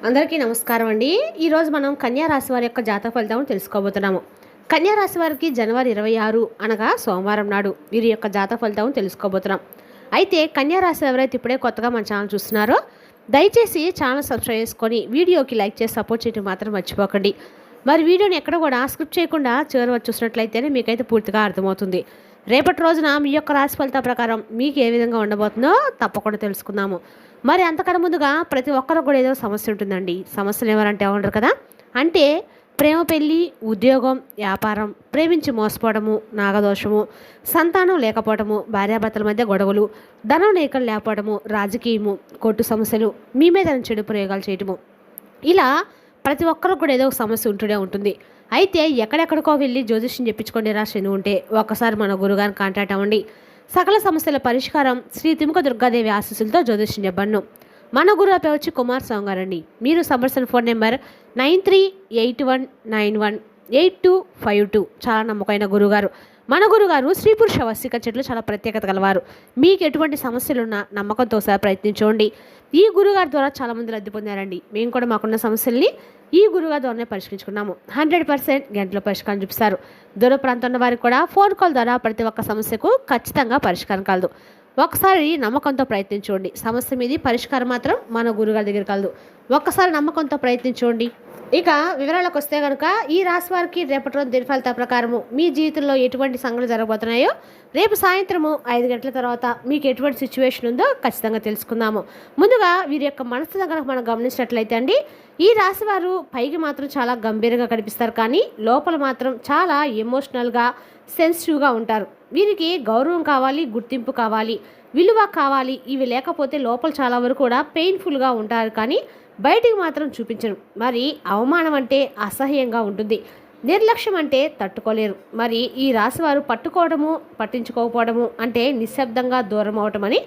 అందరికీ నమస్కారం అండి. ఈరోజు మనం కన్యా రాశి వారి యొక్క జాతక ఫలితం తెలుసుకోబోతున్నాము. కన్యా రాశి వారికి జనవరి 26 అనగా సోమవారం నాడు వీరి యొక్క జాతక ఫలితం తెలుసుకోబోతున్నాం. అయితే కన్యా రాశి ఎవరైతే ఇప్పుడే కొత్తగా మన ఛానల్ చూస్తున్నారో దయచేసి ఛానల్ సబ్స్క్రైబ్ చేసుకొని వీడియోకి లైక్ చేసి సపోర్ట్ చేయడం మాత్రం మర్చిపోకండి. మరి వీడియోని ఎక్కడ కూడా స్క్రిప్ట్ చేయకుండా చివరి వరకు చూసినట్లయితేనే మీకైతే పూర్తిగా అర్థమవుతుంది. రేపటి రోజున మీ యొక్క రాశి ఫలితాల ప్రకారం మీకు ఏ విధంగా ఉండబోతుందో తప్పకుండా తెలుసుకుందాము. మరి అంతకన్నా ముందుగా ప్రతి ఒక్కరు కూడా ఏదో సమస్య ఉంటుందండి. సమస్యలు ఎవరంటే ఉండరు కదా, అంటే ప్రేమ, పెళ్ళి, ఉద్యోగం, వ్యాపారం, ప్రేమించి మోసపోవడము, నాగదోషము, సంతానం లేకపోవడము, భార్యాభర్తల మధ్య గొడవలు, ధనం లేఖలు లేకపోవడము, రాజకీయము, కోర్టు సమస్యలు, మీ మీద చెడు ప్రయోగాలు చేయటము, ఇలా ప్రతి ఒక్కరికి కూడా ఏదో ఒక సమస్య ఉంటూనే ఉంటుంది. అయితే ఎక్కడెక్కడికో వెళ్ళి జ్యోతిష్యం చెప్పించుకోండి రాశి ఉంటే ఒక్కసారి మన గురుగారిని కాంటాక్ట్ అవ్వండి. సకల సమస్యల పరిష్కారం శ్రీ తిముక దుర్గాదేవి ఆశీస్సులతో జ్యోతిష్యం చెప్పను. మన గురువు పేరు వచ్చి కుమార్ స్వామి గారండి. మీరు సంప్రదించిన ఫోన్ నెంబర్ 9381918252. చాలా నమ్మకమైన గురుగారు. మన గురుగారు స్త్రీ పురుష వశీకరణ చెట్లు చాలా ప్రత్యేకత గలవారు. మీకు ఎటువంటి సమస్యలున్నా నమ్మకంతో ఒకసారి ప్రయత్నించండి. ఈ గురుగారి ద్వారా చాలామంది లబ్ధి పొందారండి. మేము కూడా మాకున్న సమస్యల్ని ఈ గురుగారి ద్వారానే పరిష్కరించుకున్నాము. 100% గంటలో పరిష్కారం చూపిస్తారు. దూర ప్రాంతంలో వారికి కూడా ఫోన్ కాల్ ద్వారా ప్రతి ఒక్క సమస్యకు ఖచ్చితంగా పరిష్కారం కలదు. ఒకసారి నమ్మకంతో ప్రయత్నించండి. సమస్య మీది పరిష్కారం మాత్రం మన గురుగారి దగ్గర కలదు. ఒక్కసారి నమ్మకంతో ప్రయత్నించండి. ఇక వివరాలకు వస్తే కనుక ఈ రాశి వారికి రేపటి రోజు దిన ఫలితాల ప్రకారము మీ జీవితంలో ఎటువంటి సంఘటనలు జరగబోతున్నాయో రేపు సాయంత్రము 5 గంటల తర్వాత మీకు ఎటువంటి సిచ్యువేషన్ ఉందో ఖచ్చితంగా తెలుసుకుందాము. ముందుగా వీరి యొక్క మనసు దగ్గర మనం గమనించినట్లయితే అండి, ఈ రాశి వారు పైకి మాత్రం చాలా గంభీరంగా కనిపిస్తారు, కానీ లోపల మాత్రం చాలా ఎమోషనల్గా, సెన్సిటివ్గా ఉంటారు. వీరికి గౌరవం కావాలి, గుర్తింపు కావాలి, విలువ కావాలి. ఇవి లేకపోతే లోపల చాలా వరకు కూడా పెయిన్ఫుల్గా ఉంటారు, కానీ బయటికి మాత్రం చూపించరు. మరి అవమానం అంటే అసహ్యంగా ఉంటుంది, నిర్లక్ష్యం అంటే తట్టుకోలేరు. మరి ఈ రాశివారు పట్టుకోవడము, పట్టించుకోకపోవడము అంటే నిశ్శబ్దంగా దూరం అవటం అని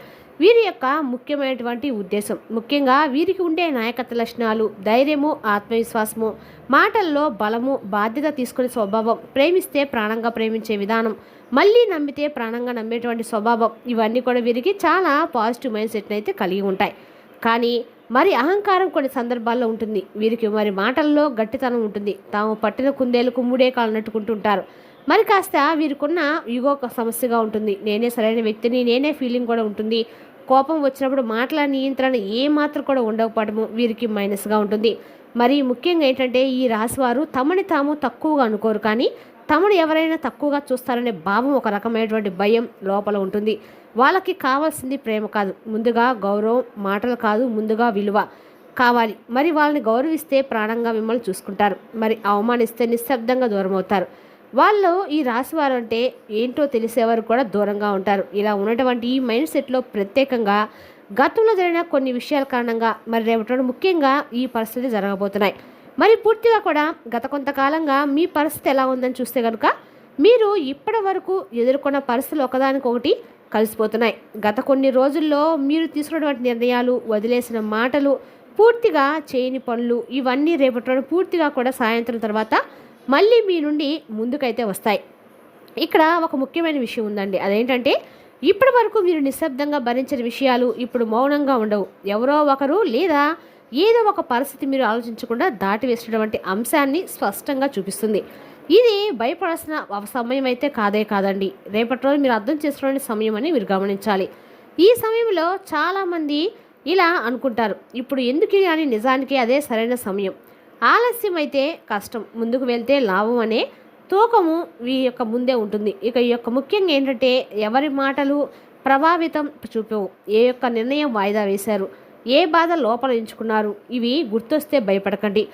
వీరి యొక్క ముఖ్యమైనటువంటి ఉద్దేశం. ముఖ్యంగా వీరికి ఉండే నాయకత్వ లక్షణాలు ధైర్యము, ఆత్మవిశ్వాసము, మాటల్లో బలము, బాధ్యత తీసుకునే స్వభావం, ప్రేమిస్తే ప్రాణంగా ప్రేమించే విధానం, మళ్ళీ నమ్మితే ప్రాణంగా నమ్మేటువంటి స్వభావం, ఇవన్నీ కూడా వీరికి చాలా పాజిటివ్ మైండ్ సెట్ని అయితే కలిగి ఉంటాయి. కానీ మరి అహంకారం కొన్ని సందర్భాల్లో ఉంటుంది. వీరికి మరి మాటల్లో గట్టితనం ఉంటుంది. తాము పట్టిన కుందేలకు మూడే కాళ్ళు నట్టుకుంటుంటారు. మరి కాస్త వీరికున్న ఈగో ఒక సమస్యగా ఉంటుంది. నేనే సరైన వ్యక్తిని, నేనే ఫీలింగ్ కూడా ఉంటుంది. కోపం వచ్చినప్పుడు మాటల నియంత్రణ ఏమాత్రం కూడా ఉండకపోవడము వీరికి మైనస్గా ఉంటుంది. మరి ముఖ్యంగా ఏంటంటే ఈ రాశివారు తమని తాము తక్కువగా అనుకోరు, కానీ తమను ఎవరైనా తక్కువగా చూస్తారనే భావం, ఒక రకమైనటువంటి భయం లోపల ఉంటుంది. వాళ్ళకి కావాల్సింది ప్రేమ కాదు, ముందుగా గౌరవం, మాటలు కాదు, ముందుగా విలువ కావాలి. మరి వాళ్ళని గౌరవిస్తే ప్రాణంగా మిమ్మల్ని చూసుకుంటారు. మరి అవమానిస్తే నిశ్శబ్దంగా దూరం అవుతారు. వాళ్ళు ఈ రాశివారు అంటే ఏంటో తెలిసేవారు కూడా దూరంగా ఉంటారు. ఇలా ఉన్నటువంటి ఈ మైండ్ సెట్లో ప్రత్యేకంగా గతంలో జరిగిన కొన్ని విషయాల కారణంగా మరి రేపటి ముఖ్యంగా ఈ పరిస్థితి జరగబోతున్నాయి. మరి పూర్తిగా కూడా గత కొంతకాలంగా మీ పరిస్థితి ఎలా ఉందని చూస్తే కనుక మీరు ఇప్పటి వరకు ఎదుర్కొన్న పరిస్థితులు ఒకదానికొకటి కలిసిపోతున్నాయి. గత కొన్ని రోజుల్లో మీరు తీసుకున్నటువంటి నిర్ణయాలు, వదిలేసిన మాటలు, పూర్తిగా చేయని పనులు, ఇవన్నీ రేపటి పూర్తిగా కూడా సాయంత్రం తర్వాత మళ్ళీ మీ నుండి ముందుకైతే వస్తాయి. ఇక్కడ ఒక ముఖ్యమైన విషయం ఉందండి. అదేంటంటే ఇప్పటి వరకు మీరు నిశ్శబ్దంగా భరించిన విషయాలు ఇప్పుడు మౌనంగా ఉండవు. ఎవరో ఒకరు లేదా ఏదో ఒక పరిస్థితి మీరు ఆలోచించకుండా దాటివేసినటువంటి అంశాన్ని స్పష్టంగా చూపిస్తుంది. ఇది భయపడాల్సిన సమయం అయితే కాదండి. రేపటి రోజు మీరు అర్థం చేసుకునే సమయం అని మీరు గమనించాలి. ఈ సమయంలో చాలామంది ఇలా అనుకుంటారు, ఇప్పుడు ఎందుకు అని. నిజానికి అదే సరైన సమయం. ఆలస్యం అయితే కష్టం, ముందుకు వెళ్తే లాభం అనే తూకము ఈ యొక్క ముందే ఉంటుంది. ఇక ఈ యొక్క ముఖ్యంగా ఏంటంటే ఎవరి మాటలు ప్రభావితం చూపవు, ఏ యొక్క నిర్ణయం వాయిదా వేశారు, ఏ బాధ లోపల ఎంచుకున్నారు, ఇవి గుర్తొస్తే భయపడకండి.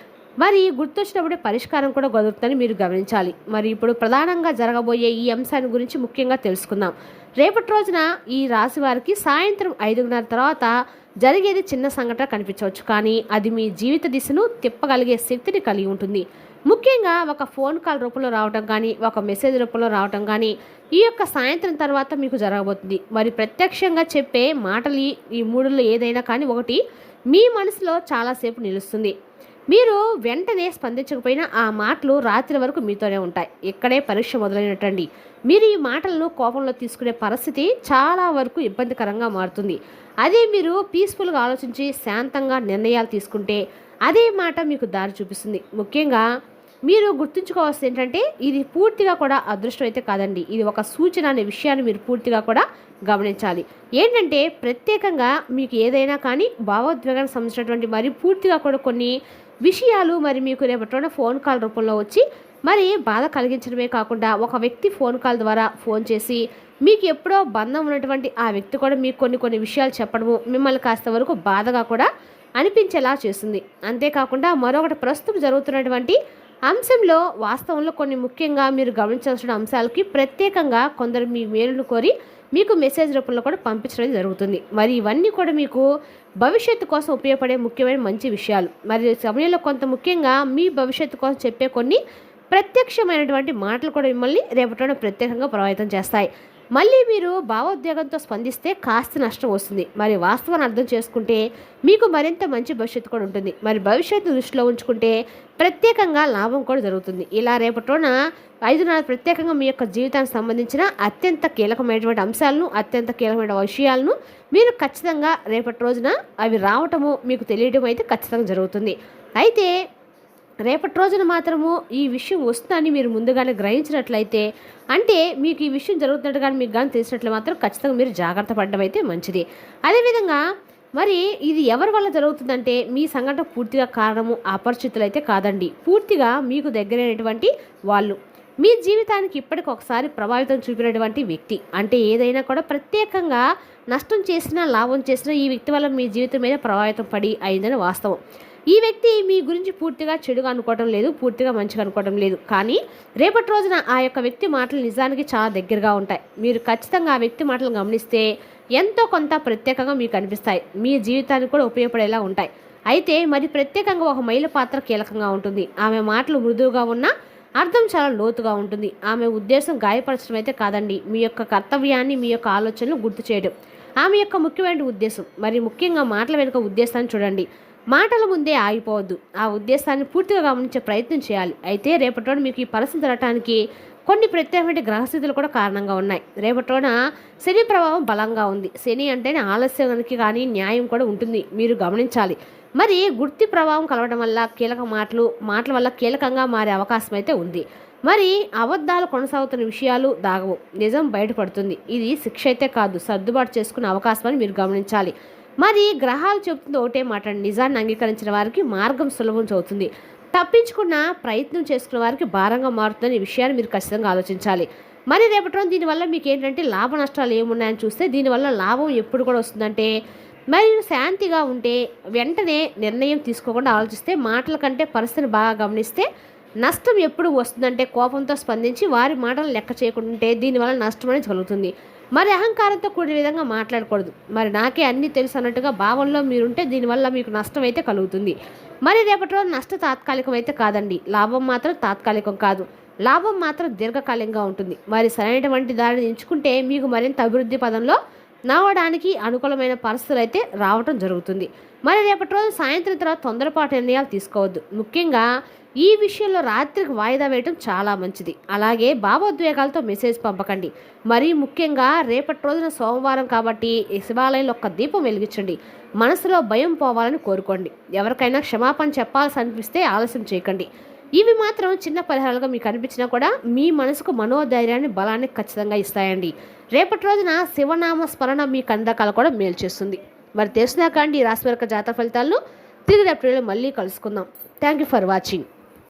మరి గుర్తొచ్చినప్పుడే పరిష్కారం కూడా కుదురుతుందని మీరు గమనించాలి. మరి ఇప్పుడు ప్రధానంగా జరగబోయే ఈ అంశాన్ని గురించి ముఖ్యంగా తెలుసుకుందాం. రేపటి రోజున ఈ రాశి వారికి సాయంత్రం 5:30 తర్వాత జరిగేది చిన్న సంఘటన కనిపించవచ్చు, కానీ అది మీ జీవిత దిశను తిప్పగలిగే శక్తిని కలిగి ఉంటుంది. ముఖ్యంగా ఒక ఫోన్ కాల్ రూపంలో రావటం కానీ, ఒక మెసేజ్ రూపంలో రావటం కానీ ఈ యొక్క సాయంత్రం తర్వాత మీకు జరగబోతుంది. మరి ప్రత్యక్షంగా చెప్పే మాటలు ఈ మూడులో ఏదైనా కానీ ఒకటి మీ మనసులో చాలాసేపు నిలుస్తుంది. మీరు వెంటనే స్పందించకపోయినా ఆ మాటలు రాత్రి వరకు మీతోనే ఉంటాయి. ఇక్కడే పరీక్ష మొదలైనట్టండి. మీరు ఈ మాటలను కోపంలో తీసుకునే పరిస్థితి చాలా వరకు ఇబ్బందికరంగా మారుతుంది. అదే మీరు పీస్ఫుల్గా ఆలోచించి శాంతంగా నిర్ణయాలు తీసుకుంటే అదే మాట మీకు దారి చూపిస్తుంది. ముఖ్యంగా మీరు గుర్తుంచుకోవాల్సింది ఏంటంటే ఇది పూర్తిగా కూడా అదృష్టం అయితే కాదండి. ఇది ఒక సూచన అనే విషయాన్ని మీరు పూర్తిగా కూడా గమనించాలి. ఏంటంటే ప్రత్యేకంగా మీకు ఏదైనా కానీ భావోద్వేగానికి సంబంధించినటువంటి మరి పూర్తిగా కూడా కొన్ని విషయాలు మరి మీకు రేపటి ఫోన్ కాల్ రూపంలో వచ్చి మరి బాధ కలిగించడమే కాకుండా ఒక వ్యక్తి ఫోన్ కాల్ ద్వారా ఫోన్ చేసి మీకు ఎప్పుడో బంధం ఉన్నటువంటి ఆ వ్యక్తి కూడా మీకు కొన్ని విషయాలు చెప్పడము మిమ్మల్ని కాస్త వరకు బాధగా కూడా అనిపించేలా చేస్తుంది. అంతేకాకుండా మరొకటి ప్రస్తుతం జరుగుతున్నటువంటి అంశంలో వాస్తవంలో కొన్ని ముఖ్యంగా మీరు గమనించాల్సిన అంశాలకి ప్రత్యేకంగా కొందరు మీ మేలును కోరి మీకు మెసేజ్ రూపంలో కూడా పంపించడం జరుగుతుంది. మరి ఇవన్నీ కూడా మీకు భవిష్యత్తు కోసం ఉపయోగపడే ముఖ్యమైన మంచి విషయాలు. మరి సమయంలో కొంత ముఖ్యంగా మీ భవిష్యత్తు కోసం చెప్పే కొన్ని ప్రత్యక్షమైనటువంటి మాటలు కూడా మిమ్మల్ని రేపటి ప్రత్యేకంగా ప్రభావితం చేస్తాయి. మళ్ళీ మీరు భావోద్వేగంతో స్పందిస్తే కాస్త నష్టం వస్తుంది. మరి వాస్తవాన్ని అర్థం చేసుకుంటే మీకు మరింత మంచి భవిష్యత్తు కూడా ఉంటుంది. మరి భవిష్యత్తు దృష్టిలో ఉంచుకుంటే ప్రత్యేకంగా లాభం కూడా జరుగుతుంది. ఇలా రేపటిన 5 నెలలు ప్రత్యేకంగా మీ యొక్క జీవితానికి సంబంధించిన అత్యంత కీలకమైనటువంటి అంశాలను అత్యంత కీలకమైన విషయాలను మీరు ఖచ్చితంగా రేపటి రోజున అవి రావటము మీకు తెలియడం అయితే ఖచ్చితంగా జరుగుతుంది. అయితే రేపటి రోజున మాత్రము ఈ విషయం వస్తుందని మీరు ముందుగానే గ్రహించినట్లయితే అంటే మీకు ఈ విషయం జరుగుతున్నట్టుగా మీకు కానీ తెలిసినట్లు మాత్రం ఖచ్చితంగా మీరు జాగ్రత్త పడడం అయితే మంచిది. అదేవిధంగా మరి ఇది ఎవరి వల్ల జరుగుతుందంటే మీ సంఘటన పూర్తిగా కారణము అపరిచితులు అయితే కాదండి. పూర్తిగా మీకు దగ్గరైనటువంటి వాళ్ళు మీ జీవితానికి ఇప్పటికొకసారి ప్రభావితం చూపినటువంటి వ్యక్తి అంటే ఏదైనా కూడా ప్రత్యేకంగా నష్టం చేసినా లాభం చేసినా ఈ వ్యక్తి వల్ల మీ జీవితం మీద ప్రభావితం పడి అయిందని వాస్తవం. ఈ వ్యక్తి మీ గురించి పూర్తిగా చెడుగా అనుకోవటం లేదు, పూర్తిగా మంచిగా అనుకోవటం లేదు. కానీ రేపటి రోజున ఆ యొక్క వ్యక్తి మాటలు నిజానికి చాలా దగ్గరగా ఉంటాయి. మీరు ఖచ్చితంగా ఆ వ్యక్తి మాటలు గమనిస్తే ఎంతో కొంత ప్రత్యేకంగా మీకు అనిపిస్తాయి, మీ జీవితానికి కూడా ఉపయోగపడేలా ఉంటాయి. అయితే మరి ప్రత్యేకంగా ఒక మహిళ పాత్ర కీలకంగా ఉంటుంది. ఆమె మాటలు మృదువుగా ఉన్నా అర్థం చాలా లోతుగా ఉంటుంది. ఆమె ఉద్దేశం గాయపరచడం అయితే కాదండి, మీ యొక్క కర్తవ్యాన్ని మీ యొక్క ఆలోచనలు గుర్తు చేయడం ఆమె యొక్క ముఖ్యమైన ఉద్దేశం. మరి ముఖ్యంగా మాటల వెనుక ఉద్దేశాన్ని చూడండి. మాటల ముందే ఆగిపోవద్దు, ఆ ఉద్దేశాన్ని పూర్తిగా గమనించే ప్రయత్నం చేయాలి. అయితే రేపటి మీకు ఈ పరిస్థితి జరగటానికి కొన్ని ప్రత్యేకమైన గ్రహస్థితులు కూడా కారణంగా ఉన్నాయి. రేపటిన శని ప్రభావం బలంగా ఉంది. శని అంటేనే ఆలస్యానికి కానీ న్యాయం కూడా ఉంటుంది, మీరు గమనించాలి. మరి గుర్తి ప్రభావం కలవడం వల్ల కీలక మాటల వల్ల కీలకంగా మారే అవకాశం అయితే ఉంది. మరి అబద్ధాలు కొనసాగుతున్న విషయాలు దాగవు, నిజం బయటపడుతుంది. ఇది శిక్ష అయితే కాదు, సర్దుబాటు చేసుకునే అవకాశం అని మీరు గమనించాలి. మరి గ్రహాలు చెబుతుంది ఒకటే మాట, నిజాన్ని అంగీకరించిన వారికి మార్గం సులభం అవుతుంది, తప్పించుకున్న ప్రయత్నం చేసుకున్న వారికి భారంగా మారుతుందని ఈ విషయాన్ని మీరు ఖచ్చితంగా ఆలోచించాలి. మరి రేపటి రోజు దీనివల్ల మీకు ఏంటంటే లాభ నష్టాలు ఏమున్నాయని చూస్తే దీనివల్ల లాభం ఎప్పుడు కూడా వస్తుందంటే మరి శాంతిగా ఉంటే వెంటనే నిర్ణయం తీసుకోకుండా ఆలోచిస్తే మాటల కంటే పరిస్థితిని బాగా గమనిస్తే నష్టం ఎప్పుడు వస్తుందంటే కోపంతో స్పందించి వారి మాటలు లెక్క చేయకుంటే దీనివల్ల నష్టం అనేది కలుగుతుంది. మరి అహంకారంతో కూడిన విధంగా మాట్లాడకూడదు. మరి నాకే అన్నీ తెలుసు అన్నట్టుగా భావంలో మీరుంటే దీనివల్ల మీకు నష్టం అయితే కలుగుతుంది. మరి రేపటి రోజు నష్టం తాత్కాలికం అయితే కాదండి, లాభం మాత్రం తాత్కాలికం కాదు, లాభం మాత్రం దీర్ఘకాలికంగా ఉంటుంది. మరి సరైనటువంటి దారిని ఎంచుకుంటే మీకు మరింత అభివృద్ధి పదంలో నడవడానికి అనుకూలమైన పరిస్థితులు అయితే రావటం జరుగుతుంది. మరి రేపటి రోజు సాయంత్రం తర్వాత తొందరపాటు నిర్ణయాలు తీసుకోవద్దు. ముఖ్యంగా ఈ విషయంలో రాత్రికి వాయిదా వేయటం చాలా మంచిది. అలాగే భావోద్వేగాలతో మెసేజ్ పంపకండి. మరీ ముఖ్యంగా రేపటి రోజున సోమవారం కాబట్టి శివాలయంలో ఒక్క దీపం వెలిగించండి. మనసులో భయం పోవాలని కోరుకోండి. ఎవరికైనా క్షమాపణ చెప్పాల్సి అనిపిస్తే ఆలస్యం చేయకండి. ఇవి మాత్రం చిన్న పరిహారాలుగా మీకు అనిపించినా కూడా మీ మనసుకు మనోధైర్యాన్ని బలాన్ని ఖచ్చితంగా ఇస్తాయండి. రేపటి రోజున శివనామ స్మరణ మీ కందకాలు కూడా మేలు చేస్తుంది. మరి తెలిసినాక అండి ఈ రాశి వారి జాతక ఫలితాలను తిరిగి రేపటి మళ్ళీ కలుసుకుందాం. Thank you for watching.